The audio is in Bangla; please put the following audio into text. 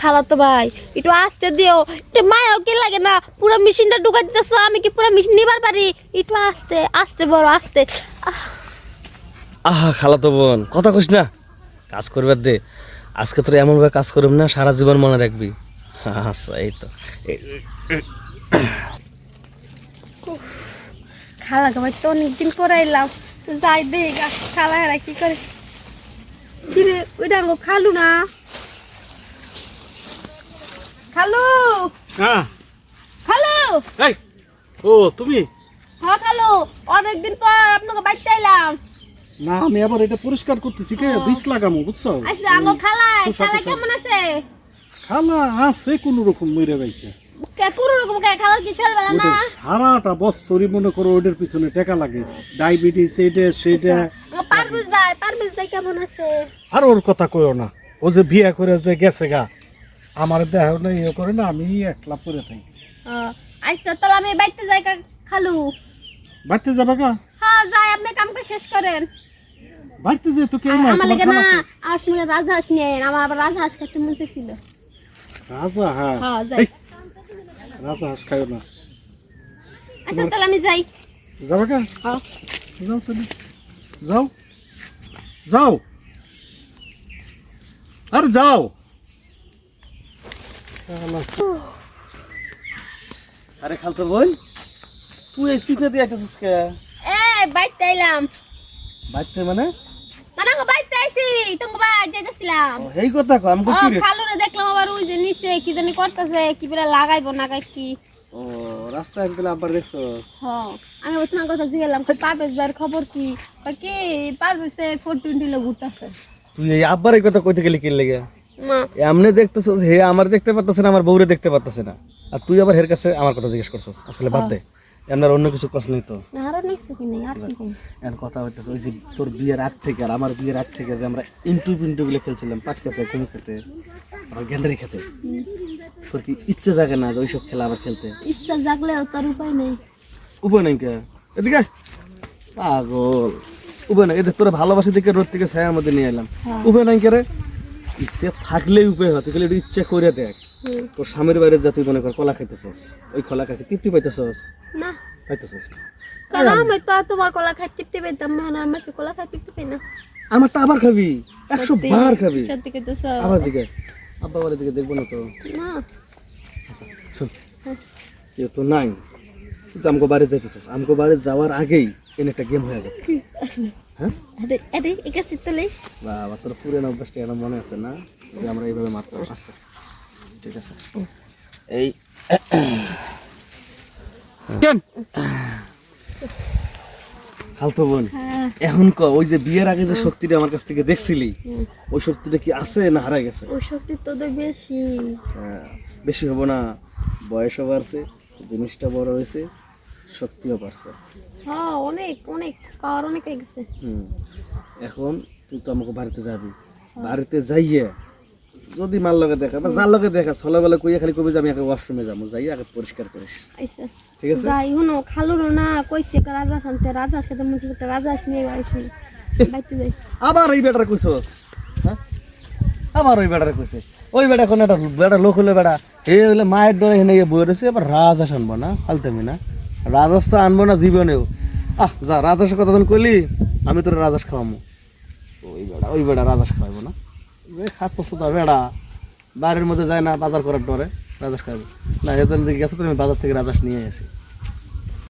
খালাতো ভাই একটু আসতে দিও, একটু মায়াও কি লাগে না, পুরো মেশিনটা ঢুকাই দিতেছো, আমি কি পুরো মেশিন নিবার পারি? একটু আস্তে আস্তে বড় আস্তে। আহা খালাতো বোন কথা কইস না, কাজ করবার দে। আজকে তোর এমনভাবে কাজ করব না সারা জীবন মনে রাখবি। আচ্ছা এই তো খালাকে ভাই তো অনেকদিন পরে এলাম, যাই দেখি গা খালা এরা কি করে। কিরে ওইটা আঙ্গো খালু না? খালু হ্যাঁ খালু। এই ও তুমি হ্যাঁ খালু, অনেকদিন পর আপনাকে বাইতে এলাম। না আমি আবার এটা পরিষ্কার করতেছি কে বিষ লাগামো বুঝছো আচ্ছা আঙ্গো খালা খালা কেমন আছে? খালা আছে কোন রকম মরে যাইছে কে পুরো রকম কে খালা কি চলবে না? ওদের সারাটা বছরই মনে করো ওদের পিছনে টাকা লাগে, ডায়াবেটিস এইটা সেইটা। পারভেজ ভাই কেমন আছে? আর ওর কথা কইও না, ও যে বিয়ে করে যে গেছে গা, আমার দেহ না ইয়ে করে না, আমি একলা পরে থাকি। আচ্ছা তাহলে আমি বাইতে যাই খালু। বাড়তে যাবে গা? হ্যাঁ যাই, আপনি কামটা শেষ করেন। বাড়তে যে তো কেউ না আমার লাগে না, তোমার আমার সঙ্গে রাজহাঁস নিয়ে আইন, আমার আবার রাজহাঁস খেতে মন চাইছিল। রাজা। হ্যাঁ হ্যাঁ যাই। এই, রাজা হাঁস খাইও না। আচ্ছা তাহলে আমি যাই। যাবে গা? হ্যাঁ যাও তুমি, যাও যাও, আরে যাও। আরে খালতো বোন তুই এই সিপে দিয়ে একটা সুস্কে এ বাইতে আইলাম। বাইতে মানে মানে আমি বাইতে আইছি, তোমাকে বাই যাইতেছিলাম। এই কথা কো আমি কি রে? খালু রে দেখলাম আবার ওই যে নিচে কি জানি করতেছে, কি বলে লাগাইবো না কি। ও রাস্তায় গেলে আবার দেখছস? হ্যাঁ আমি তোমার কথা জিজ্ঞাসলাম পারভেজ ভাইয়ের খবর কি? কয় কি পারভেজ 420 লোক ঘুরতেছে। তুই এই আব্বার এই কথা কইতে গেলি কি লাগে? মা এমনি দেখতেছস হে আমার দেখতে পারতেছে না, আমার বউরে দেখতে পারতেছে না, আর তুই আবার হের কাছে আমার কথা জিজ্ঞেস করছস। আসলে বাদ দে, এমনার অন্য কিছু কষ্ট নেই তো। না আরো নেক্সট কি নেই আর কি। এখন কথা হইতেছে ওই যে তোর বিয়ের আগ থেকে আর আমার বিয়ের আগ থেকে যে আমরা ইন্টু পিন্টু গুলো খেলছিলাম, পাট খেতে কুম খেতে আর গ্যান্ডারি খেতে, তোর কি ইচ্ছে জাগে না যে ওইসব খেলা আবার খেলতে? ইচ্ছা জাগলেও তার উপায় নেই। উপায় নাই কে? এদিকে আয়। পাগল, উপায় নাই। এদের তোরা ভালোবাসা দিকে রোদ থেকে ছায়ার মধ্যে নিয়ে এলাম, উপায় নাই কে রে? ইচ্ছে থাকলেই উপায় হয়, তুই খালি একটু ইচ্ছে করে দেখ। তোর স্বামীর বাইরে যা তুই মনে কর কলা খাইতেছস, ওই কলা খাইতে তৃপ্তি পাইতেছস? না পাইতেছস? কারণ আমি তো তোমার কলা খাই চিপতে পেতাম না, আর আমার কলা খাই চিপতে পাই না। আমারটা আবার খাবি, 100 বার খাবি। সত্যি কইতেছ? আবার জিগে আব্বা বাড়ি দিকে দেখবো না তো? না আচ্ছা শোন, কেউ তো নাই, তুই তো আমাকে বাড়ি যাইতেছিস, আমাকে বাড়ি যাওয়ার আগেই এনে একটা গেম হয়ে যাবে। হ্যাঁ আরে আরে একাছি চলে। বাবা তোর পুরনো অভ্যাসটা এখন মনে আছে না যে আমরা এইভাবে মারতাম? আচ্ছা ঠিক আছে, এই খালতো বোন এখন ক ওই যে বিয়ের আগে যে শক্তিটা আমার কাছ থেকে দেখছিলি, ওই শক্তিটা কি আছে না হারাই গেছে? ওই শক্তি তোদের বেশি। বেশি হবো না, বয়সও বাড়ছে, জিনিসটা বড় হয়েছে, শক্তিও বাড়ছে। হ্যাঁ অনেক অনেক পাওয়ার অনেক হয়ে গেছে। এখন তুই তো আমাকে বাড়িতে যাবি, বাড়িতে যাইয়ে যদি মার লগে দেখা বা যার লগে দেখা ছোলাবেলা কইয়া খালি কবি যে আমি আগে ওয়াশরুমে যাবো, যাই আগে পরিষ্কার করিস, আচ্ছা ঠিক আছে? যাই হুনো খালুরো না কইছে রাজা শান্তে রাজা খেতে মুছে একটা রাজা নিয়ে আইছি বাইতে যাই। আবার ওই বেটার কইছস? হ্যাঁ আবার ওই বেটার কইছে? ওই বেটা কোন একটা বেটা লোক হলে বেটা এ হইলে মায়ের ডরে হেনে গিয়ে বয়ে রয়েছে, আবার রাজহাঁস আনবো না ফালতামি না, রাজহাঁস তো আনবো না জীবনেও। যা রাজহাঁসের কথা যখন কইলি আমি তোর রাজহাঁস খাওয়ামো। ওই বেটা রাজহাঁস খাওয়াবো না, খাচ্ছ তো বেড়া বাড়ির মধ্যে যায় না বাজার করার ডরে রাজহাঁস খাওয়াবো না, এদের দিকে গেছে তুমি বাজার থেকে রাজহাঁস নিয়ে আসি।